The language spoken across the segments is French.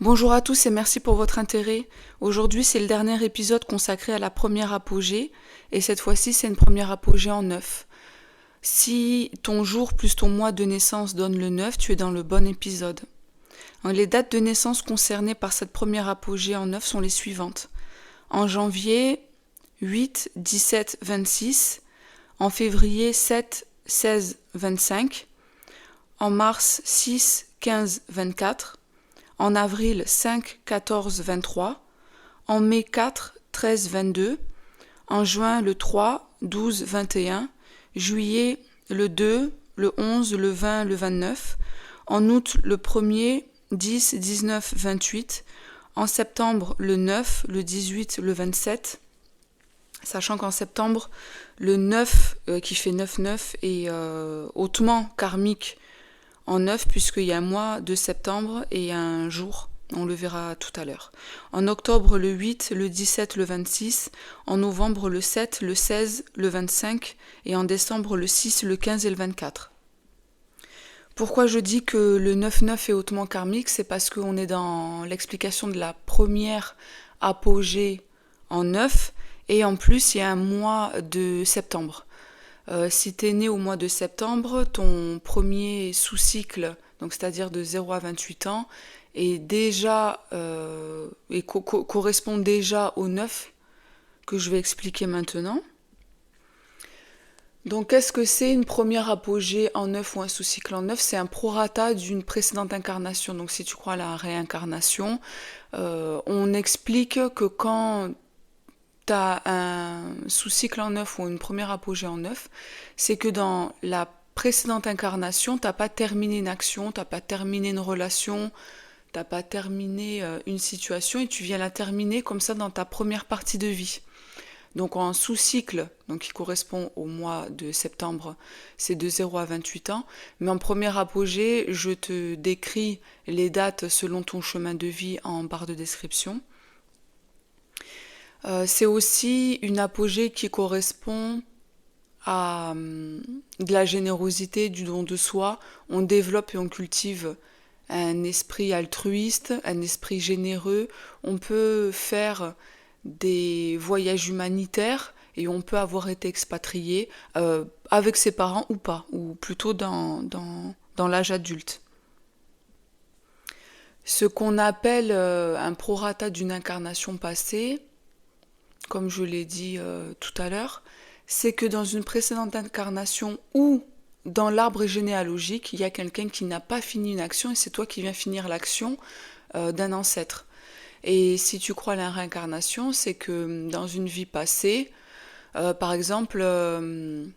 Bonjour à tous et merci pour votre intérêt. Aujourd'hui, c'est le dernier épisode consacré à la première apogée et cette fois-ci, c'est une première apogée en 9. Si ton jour plus ton mois de naissance donne le 9, tu es dans le bon épisode. Les dates de naissance concernées par cette première apogée en 9 sont les suivantes. En janvier, 8, 17, 26. En février, 7, 16, 25. En mars, 6, 15, 24. En avril, 5, 14, 23. En mai, 4, 13, 22. En juin, le 3, 12, 21. Juillet, le 2, le 11, le 20, le 29. En août, le 1er, 10, 19, 28. En septembre, le 9, le 18, le 27. Sachant qu'en septembre, le 9, qui fait 9-9, est hautement karmique en 9, puisqu'il y a un mois de septembre et un jour. On le verra tout à l'heure. En octobre, le 8, le 17, le 26. En novembre, le 7, le 16, le 25. Et en décembre, le 6, le 15 et le 24. Pourquoi je dis que le 9-9 est hautement karmique? C'est parce qu'on est dans l'explication de la première apogée en 9. Et en plus, il y a un mois de septembre. Si tu es né au mois de septembre, ton premier sous-cycle, donc c'est-à-dire de 0 à 28 ans, est déjà correspond déjà au 9 que je vais expliquer maintenant. Donc qu'est-ce que c'est une première apogée en 9 ou un sous-cycle en 9? C'est un prorata d'une précédente incarnation. Donc si tu crois à la réincarnation, on explique que quand tu as un sous-cycle en 9 ou une première apogée en 9, c'est que dans la précédente incarnation, tu n'as pas terminé une action, tu n'as pas terminé une relation, tu n'as pas terminé une situation et tu viens la terminer comme ça dans ta première partie de vie. Donc en sous-cycle, donc qui correspond au mois de septembre, c'est de 0 à 28 ans. Mais en première apogée, je te décris les dates selon ton chemin de vie en barre de description. C'est aussi une apogée qui correspond à de la générosité, du don de soi. On développe et on cultive un esprit altruiste, un esprit généreux. On peut faire des voyages humanitaires et on peut avoir été expatrié avec ses parents ou pas, ou plutôt dans l'âge adulte. Ce qu'on appelle un prorata d'une incarnation passée, comme je l'ai dit tout à l'heure, c'est que dans une précédente incarnation ou dans l'arbre généalogique, il y a quelqu'un qui n'a pas fini une action et c'est toi qui viens finir l'action d'un ancêtre. Et si tu crois à la réincarnation, c'est que dans une vie passée, par exemple, je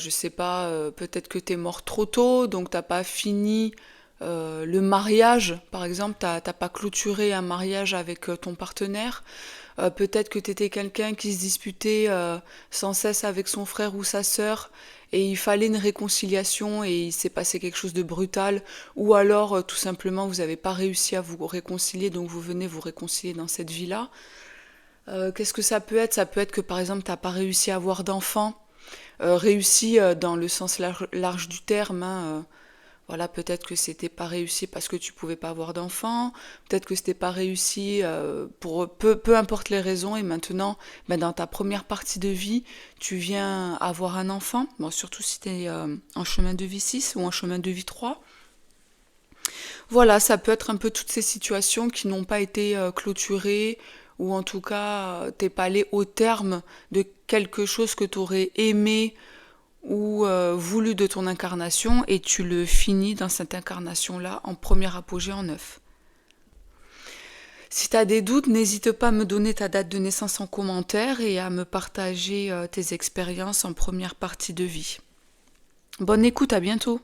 sais pas, peut-être que tu es mort trop tôt, donc t'as pas fini le mariage, par exemple, t'as pas clôturé un mariage avec ton partenaire. Peut-être que tu étais quelqu'un qui se disputait sans cesse avec son frère ou sa sœur et il fallait une réconciliation et il s'est passé quelque chose de brutal, ou alors tout simplement vous n'avez pas réussi à vous réconcilier, donc vous venez vous réconcilier dans cette vie-là. Qu'est-ce que ça peut être? Ça peut être que par exemple tu n'as pas réussi à avoir d'enfant, réussi dans le sens large du terme, hein, voilà, peut-être que c'était pas réussi parce que tu pouvais pas avoir d'enfant, peut-être que c'était pas réussi pour peu importe les raisons, et maintenant, dans ta première partie de vie, tu viens avoir un enfant, bon, surtout si tu es en chemin de vie 6 ou en chemin de vie 3. Voilà, ça peut être un peu toutes ces situations qui n'ont pas été clôturées, ou en tout cas, t'es pas allé au terme de quelque chose que tu aurais aimé ou voulu de ton incarnation et tu le finis dans cette incarnation-là en première apogée en 9. Si tu as des doutes, n'hésite pas à me donner ta date de naissance en commentaire et à me partager tes expériences en première partie de vie. Bonne écoute, à bientôt.